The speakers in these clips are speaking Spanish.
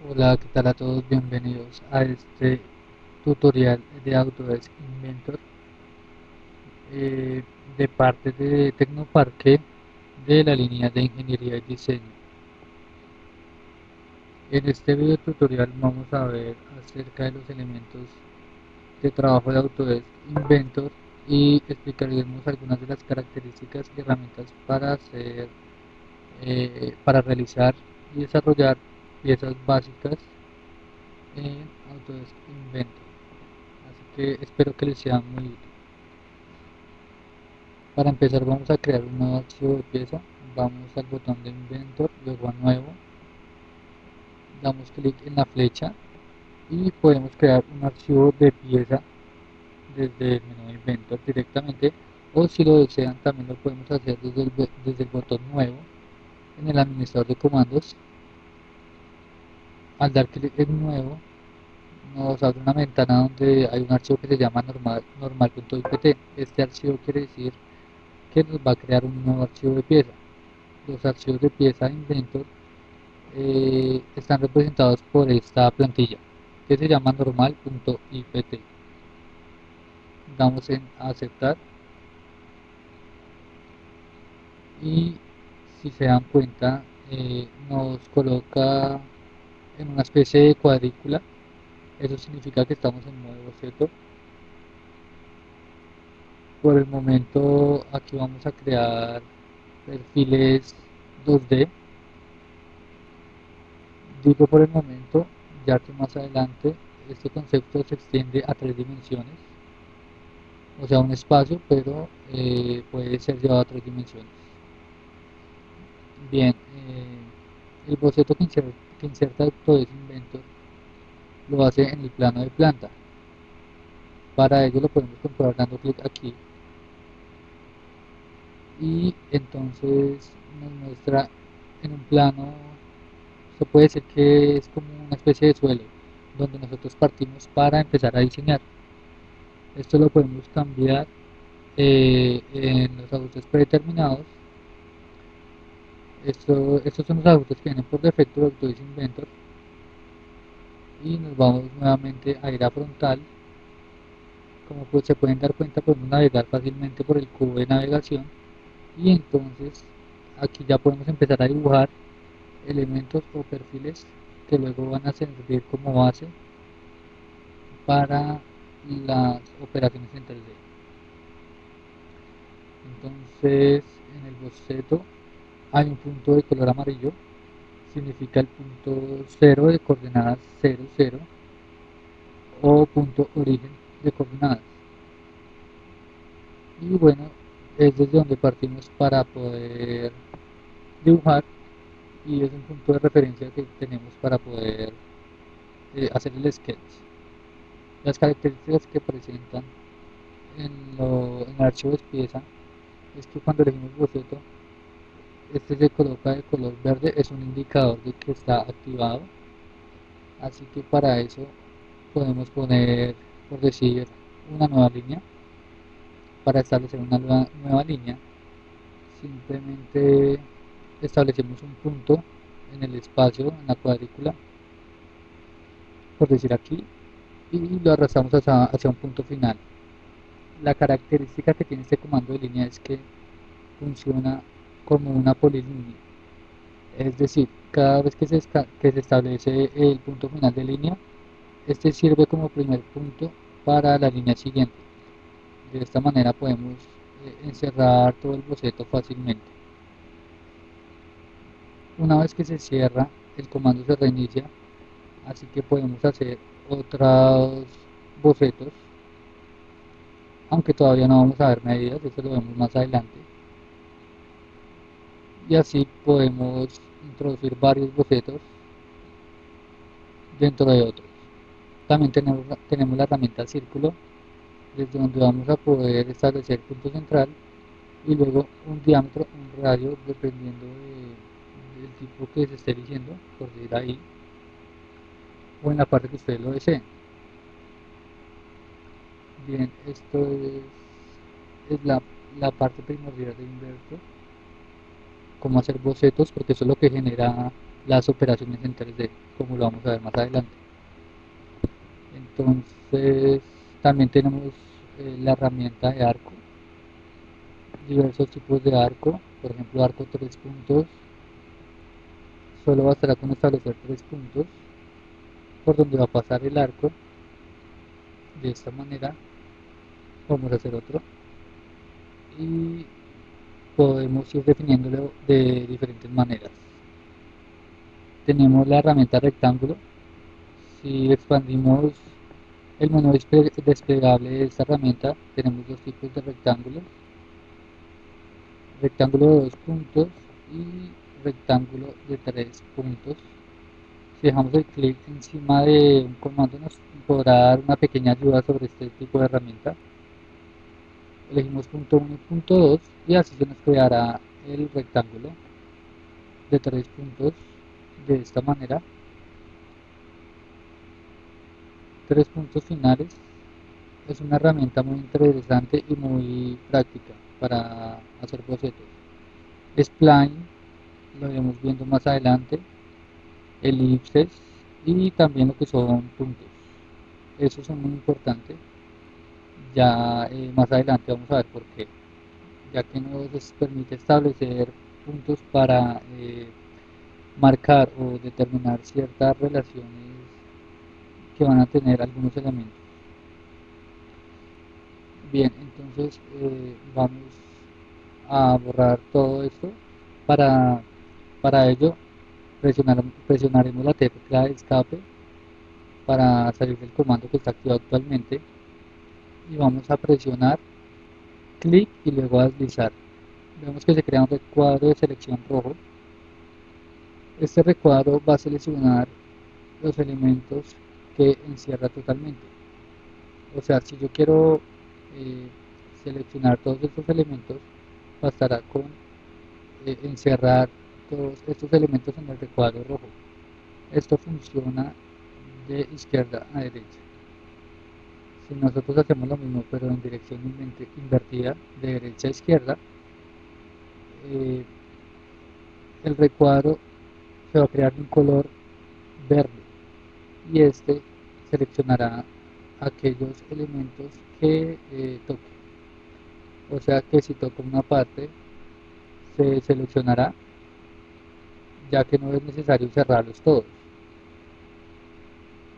Hola, ¿qué tal a todos? Bienvenidos a este tutorial de Autodesk Inventor eh, de parte de Tecnoparque de la línea de Ingeniería y Diseño. En este video tutorial vamos a ver acerca de los elementos de trabajo de Autodesk Inventor y explicaremos algunas de las características y herramientas para para realizar y desarrollar piezas básicas en Autodesk Inventor. Así que espero que les sea muy útil. Para empezar vamos a crear un nuevo archivo de pieza. Vamos al botón de Inventor, luego a Nuevo. Damos clic en la flecha y podemos crear un archivo de pieza desde el menú de Inventor directamente. O si lo desean también lo podemos hacer desde el botón Nuevo en el administrador de comandos. Al dar clic en Nuevo nos abre una ventana donde hay un archivo que se llama normal.ipt. Este archivo quiere decir que nos va a crear un nuevo archivo de pieza. Los archivos de pieza de Inventor están representados por esta plantilla que se llama normal.ipt. Damos en aceptar y si se dan cuenta nos coloca en una especie de cuadrícula. Eso significa que estamos en modo boceto. Por el momento aquí vamos a crear perfiles 2D. Digo por el momento, ya que más adelante este concepto se extiende a 3 dimensiones, o sea un espacio, pero puede ser llevado a 3 dimensiones. Bien, el boceto que inserta Autodesk Inventor lo hace en el plano de planta. Para ello lo podemos comprobar dando clic aquí y entonces nos muestra en un plano. Se puede decir que es como una especie de suelo donde nosotros partimos para empezar a diseñar. Esto lo podemos cambiar en los ajustes predeterminados. Estos son los ajustes que vienen por defecto de Autodesk Inventor y nos vamos nuevamente a ir a frontal. Como pues se pueden dar cuenta, podemos navegar fácilmente por el cubo de navegación y entonces aquí ya podemos empezar a dibujar elementos o perfiles que luego van a servir como base para las operaciones en 3D. Entonces en el boceto hay un punto de color amarillo, significa el punto 0 de coordenadas 0, 0 o punto origen de coordenadas. Y bueno, es desde donde partimos para poder dibujar y es un punto de referencia que tenemos para poder hacer el sketch. Las características que presentan en el archivo de pieza es que cuando elegimos boceto, este se coloca de color verde, es un indicador de que está activado. Así que para eso podemos poner, por decir, una nueva línea. Para establecer una nueva línea, simplemente establecemos un punto en el espacio, en la cuadrícula, por decir aquí, y lo arrastramos hacia un punto final. La característica que tiene este comando de línea es que funciona como una polilínea. Es decir, cada vez que se establece el punto final de línea, este sirve como primer punto para la línea siguiente. De esta manera podemos encerrar todo el boceto fácilmente. Una vez que se cierra, el comando se reinicia, así que podemos hacer otros bocetos, aunque todavía no vamos a ver medidas, eso lo vemos más adelante. Y así podemos introducir varios bocetos dentro de otros. También tenemos la herramienta círculo, desde donde vamos a poder establecer punto central y luego un diámetro, un radio, dependiendo del tipo que se esté eligiendo, por decir ahí, o en la parte que ustedes lo deseen. Bien, esto es la parte primordial de Inventor, cómo hacer bocetos, porque eso es lo que genera las operaciones en 3D, como lo vamos a ver más adelante. Entonces, también tenemos la herramienta de arco, diversos tipos de arco, por ejemplo, arco 3 puntos. Solo bastará con establecer 3 puntos por donde va a pasar el arco. De esta manera vamos a hacer otro y podemos ir definiéndolo de diferentes maneras. Tenemos la herramienta rectángulo. Si expandimos el menú desplegable de esta herramienta, tenemos dos tipos de rectángulos: rectángulo de 2 puntos y rectángulo de 3 puntos. Si dejamos el clic encima de un comando, nos podrá dar una pequeña ayuda sobre este tipo de herramienta. Elegimos punto 1 y punto 2 y así se nos creará el rectángulo de 3 puntos de esta manera. 3 puntos finales. Es una herramienta muy interesante y muy práctica para hacer bocetos. Spline, lo iremos viendo más adelante. Elipses y también lo que son puntos. Esos son muy importantes. Ya más adelante vamos a ver por qué. Ya que nos permite establecer puntos para marcar o determinar ciertas relaciones que van a tener algunos elementos. Bien, entonces vamos a borrar todo esto. Para, para ello presionaremos la tecla de escape para salir del comando que está activado actualmente y vamos a presionar clic y luego a deslizar. Vemos que se crea un recuadro de selección rojo. Este recuadro va a seleccionar los elementos que encierra totalmente. O sea, si yo quiero eh, seleccionar todos estos elementos, bastará con encerrar todos estos elementos en el recuadro rojo. Esto funciona de izquierda a derecha. Si nosotros hacemos lo mismo pero en dirección invertida, de derecha a izquierda, eh, el recuadro se va a crear de un color verde y este seleccionará aquellos elementos que toque. O sea que si toco una parte, se seleccionará, ya que no es necesario cerrarlos todos.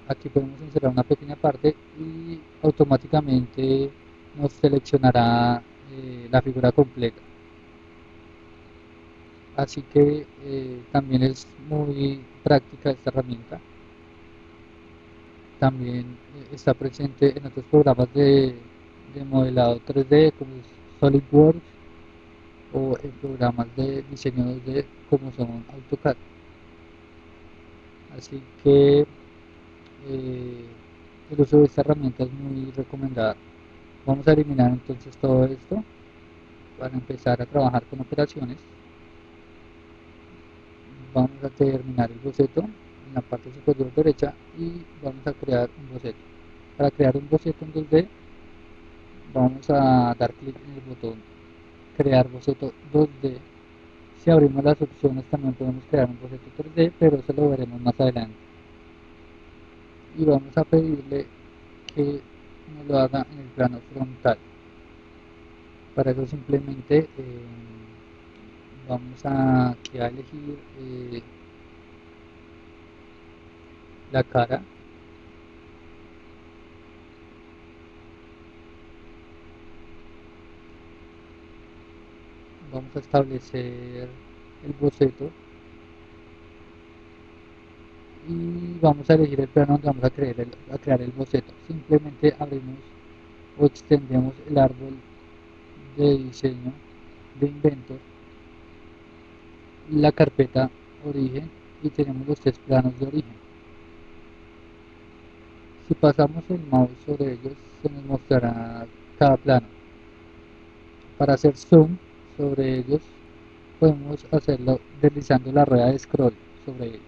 Aquí podemos insertar una pequeña parte y automáticamente nos seleccionará la figura completa. Así que también es muy práctica esta herramienta. También está presente en otros programas de modelado 3D como SolidWorks o en programas de diseño 2D como son AutoCAD. Así que el uso de esta herramienta es muy recomendado. Vamos a eliminar entonces todo esto para empezar a trabajar con operaciones. Vamos a terminar el boceto en la parte superior derecha y vamos a crear un boceto. Para crear un boceto en 2D vamos a dar clic en el botón crear boceto 2D. Si abrimos las opciones también podemos crear un boceto 3D, pero eso lo veremos más adelante. Y vamos a pedirle que nos lo haga en el plano frontal. Para eso simplemente vamos aquí a elegir la cara. Vamos a establecer el boceto y vamos a elegir el plano donde vamos a crear el boceto. Simplemente abrimos o extendemos el árbol de diseño de Inventor, la carpeta origen y tenemos los 3 planos de origen. Si pasamos el mouse sobre ellos se nos mostrará cada plano. Para hacer zoom sobre ellos podemos hacerlo deslizando la rueda de scroll sobre ellos.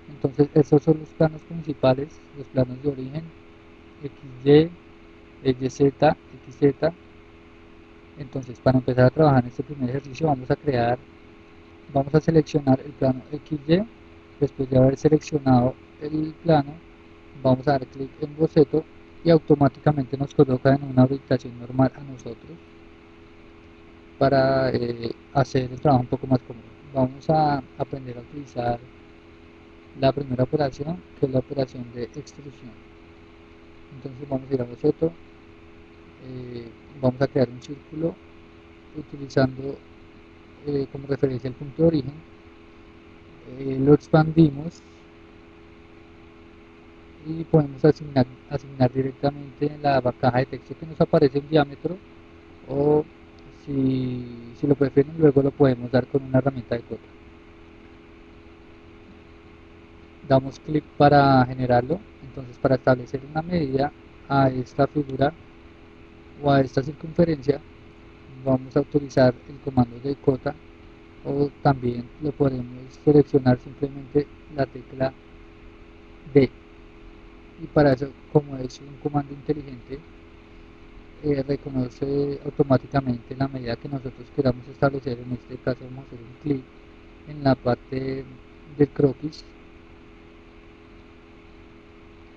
Entonces estos son los planos principales, los planos de origen, XY, YZ, XZ. Entonces para empezar a trabajar en este primer ejercicio vamos a crear Vamos a seleccionar el plano XY. Después de haber seleccionado el plano, vamos a dar clic en boceto y automáticamente nos coloca en una orientación normal a nosotros para hacer el trabajo un poco más cómodo. Vamos a aprender a utilizar la primera operación, que es la operación de extrusión. Entonces vamos a ir a boceto, vamos a crear un círculo utilizando como referencia el punto de origen, lo expandimos y podemos asignar directamente en la caja de texto que nos aparece el diámetro, o si lo prefieren luego lo podemos dar con una herramienta de cota. Damos clic para generarlo. Entonces, para establecer una medida a esta figura o a esta circunferencia, vamos a utilizar el comando de cota, o también lo podemos seleccionar simplemente la tecla D. Y para eso, como es un comando inteligente, reconoce automáticamente la medida que nosotros queramos establecer. En este caso vamos a hacer un clic en la parte del croquis.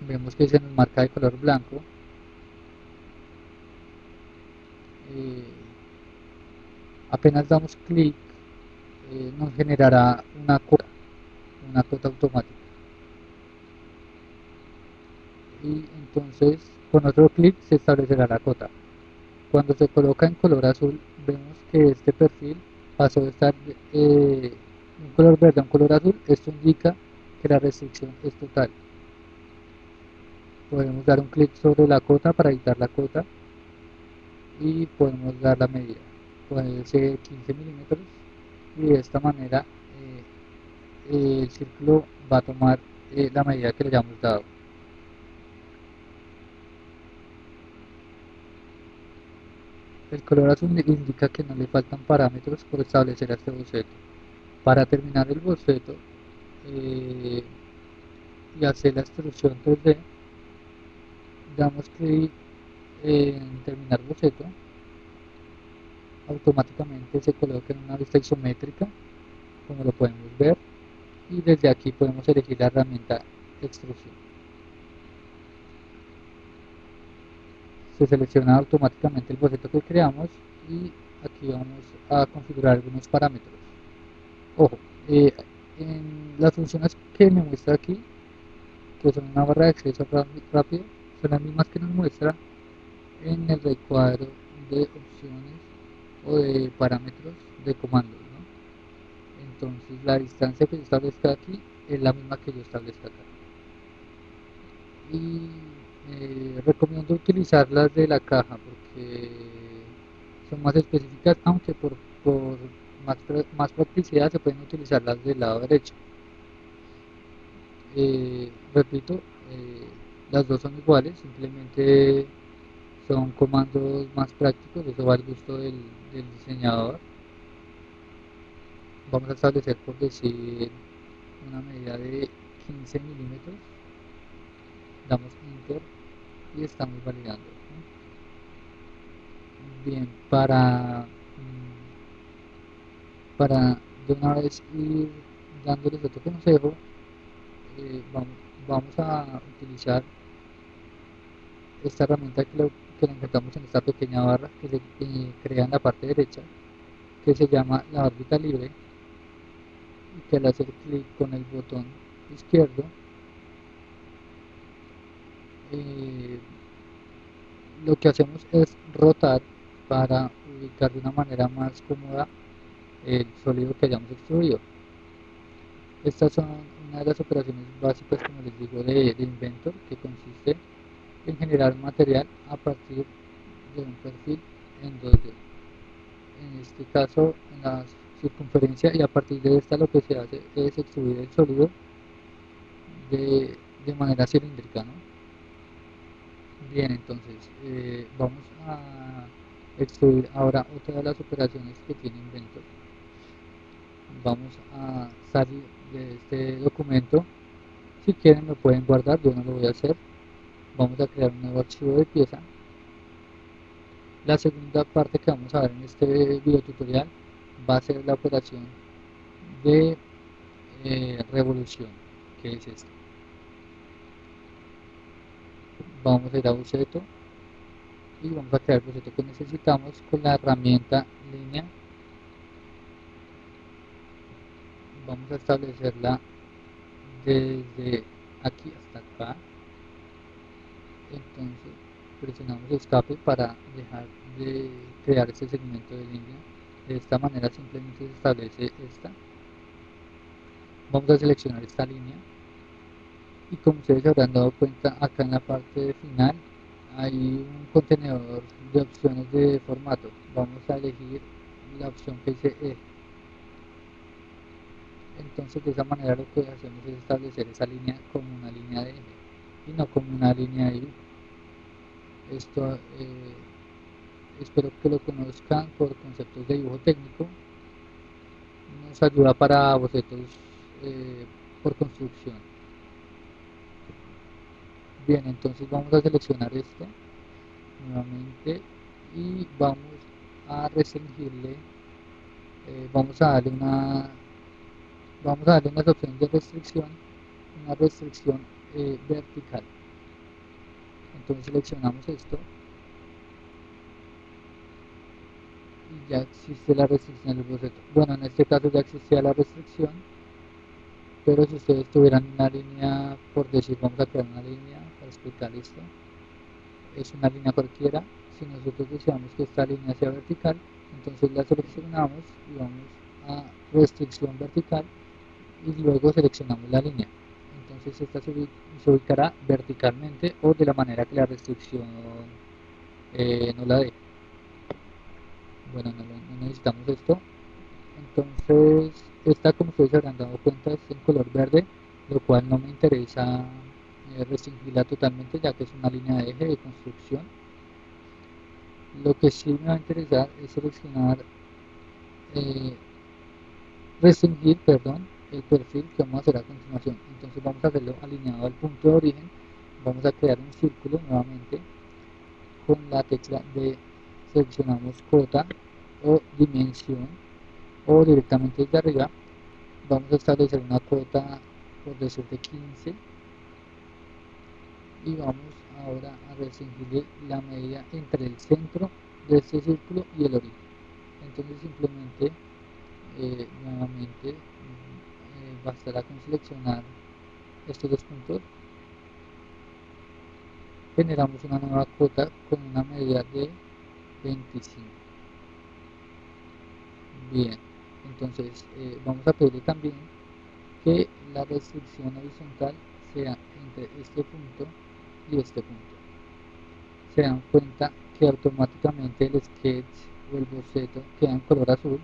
Vemos que se nos marca de color blanco. eh, Apenas damos clic, nos generará una cota automática, y entonces con otro clic se establecerá la cota. Cuando se coloca en color azul, vemos que este perfil pasó de estar un color verde a un color azul. Esto indica que la restricción es total. Podemos dar un clic sobre la cota para editar la cota y podemos dar la medida. Puede ser 15 milímetros, y de esta manera el círculo va a tomar la medida que le hayamos dado. El color azul indica que no le faltan parámetros por establecer este boceto. Para terminar el boceto eh, y hacer la extrusión 3D, damos clic en terminar boceto. Automáticamente se coloca en una vista isométrica, como lo podemos ver, y desde aquí podemos elegir la herramienta extrusión. Se selecciona automáticamente el boceto que creamos y aquí vamos a configurar algunos parámetros. Ojo, en las funciones que me muestra aquí, que son una barra de acceso rápido, son las mismas que nos muestra en el recuadro de opciones o de parámetros de comandos, ¿no? Entonces la distancia que yo establezca aquí es la misma que yo establezca acá. Y recomiendo utilizar las de la caja porque son más específicas, aunque por más practicidad se pueden utilizar las del lado derecho. Repito, las dos son iguales, simplemente son comandos más prácticos. Eso va al gusto del diseñador. Vamos a establecer, por decir, una medida de 15 milímetros. Damos enter y estamos validando. Bien, para de una vez ir dándoles otro consejo, vamos a utilizar esta herramienta que la encontramos en esta pequeña barra que se crea en la parte derecha, que se llama la órbita libre, y que al hacer clic con el botón izquierdo, eh, lo que hacemos es rotar para ubicar de una manera más cómoda el sólido que hayamos extruido. Estas son una de las operaciones básicas, como les digo, de Inventor, que consiste en generar un material a partir de un perfil en 2D. En este caso, en la circunferencia, y a partir de esta lo que se hace es extruir el sólido de manera cilíndrica, ¿no? Bien, entonces vamos a extruir ahora otra de las operaciones que tiene Inventor. Vamos a salir de este documento. Si quieren lo pueden guardar, yo no lo voy a hacer. Vamos a crear un nuevo archivo de pieza. La segunda parte que vamos a ver en este video tutorial va a ser la operación de revolución, que es esta. Vamos a ir a boceto y vamos a crear el boceto que necesitamos con la herramienta línea. Vamos a establecerla desde aquí hasta acá. Entonces presionamos escape para dejar de crear este segmento de línea. De esta manera simplemente se establece esta. Vamos a seleccionar esta línea y como ustedes se habrán dado cuenta, acá en la parte final hay un contenedor de opciones de formato. Vamos a elegir la opción que dice E. Entonces de esa manera lo que hacemos es establecer esa línea como una línea de eje y no como una línea de dibujo. Esto espero que lo conozcan por conceptos de dibujo técnico. Nos ayuda para bocetos por construcción. Bien, entonces vamos a seleccionar esto nuevamente y vamos a restringirle, vamos a darle unas opciones de restricción, una restricción vertical. Entonces seleccionamos esto y ya existe la restricción del boceto. Bueno, en este caso ya existía la restricción, pero si ustedes tuvieran una línea, por decir, vamos a crear una línea para explicar esto, es una línea cualquiera. Si nosotros deseamos que esta línea sea vertical, entonces la seleccionamos y vamos a restricción vertical y luego seleccionamos la línea. Entonces esta se ubicará verticalmente o de la manera que la restricción no la dé. Bueno, no necesitamos esto. Entonces esta, como ustedes se habrán dado cuenta, es en color verde, lo cual no me interesa restringirla totalmente, ya que es una línea de eje de construcción. Lo que sí me va a interesar es seleccionar, restringir, perdón, el perfil que vamos a hacer a continuación. Entonces vamos a hacerlo alineado al punto de origen. Vamos a crear un círculo nuevamente con la tecla de seleccionamos cuota o dimensión, o directamente desde arriba vamos a establecer una cuota, por decir, de 15, y vamos ahora a restringir la medida entre el centro de este círculo y el origen. Entonces simplemente nuevamente bastará con seleccionar estos dos puntos, generamos una nueva cuota con una medida de 25. Bien, entonces vamos a pedirle también que la restricción horizontal sea entre este punto y este punto. Se dan cuenta que automáticamente el sketch o el boceto queda en color azul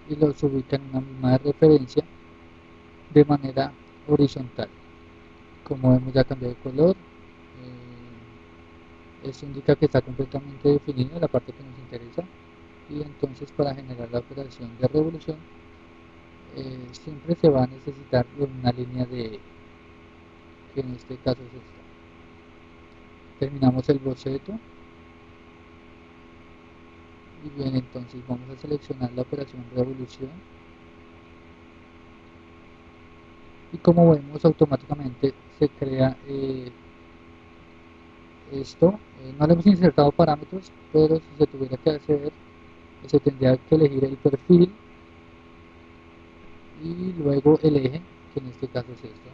y los ubica en una misma referencia de manera horizontal. Como vemos, ya cambió de color. Esto indica que está completamente definida la parte que nos interesa, y entonces para generar la operación de revolución siempre se va a necesitar una línea de, que en este caso es esta. Terminamos el boceto y bien, entonces vamos a seleccionar la operación revolución y como vemos automáticamente se crea esto. No le hemos insertado parámetros, pero si se tuviera que hacer, se tendría que elegir el perfil y luego el eje, que en este caso es esto.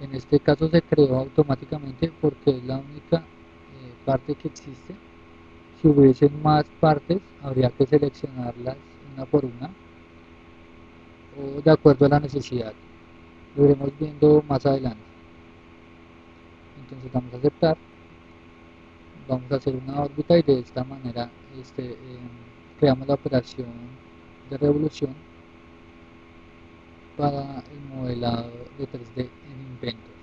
En este caso se creó automáticamente porque es la única parte que existe. Si hubiesen más partes, habría que seleccionarlas una por una o de acuerdo a la necesidad. Lo iremos viendo más adelante. Entonces vamos a aceptar, vamos a hacer una órbita y de esta manera creamos la operación de revolución para el modelado de 3D en Inventor.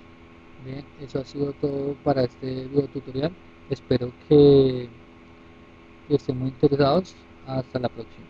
Bien, eso ha sido todo para este video tutorial. Espero que estén muy interesados. Hasta la próxima.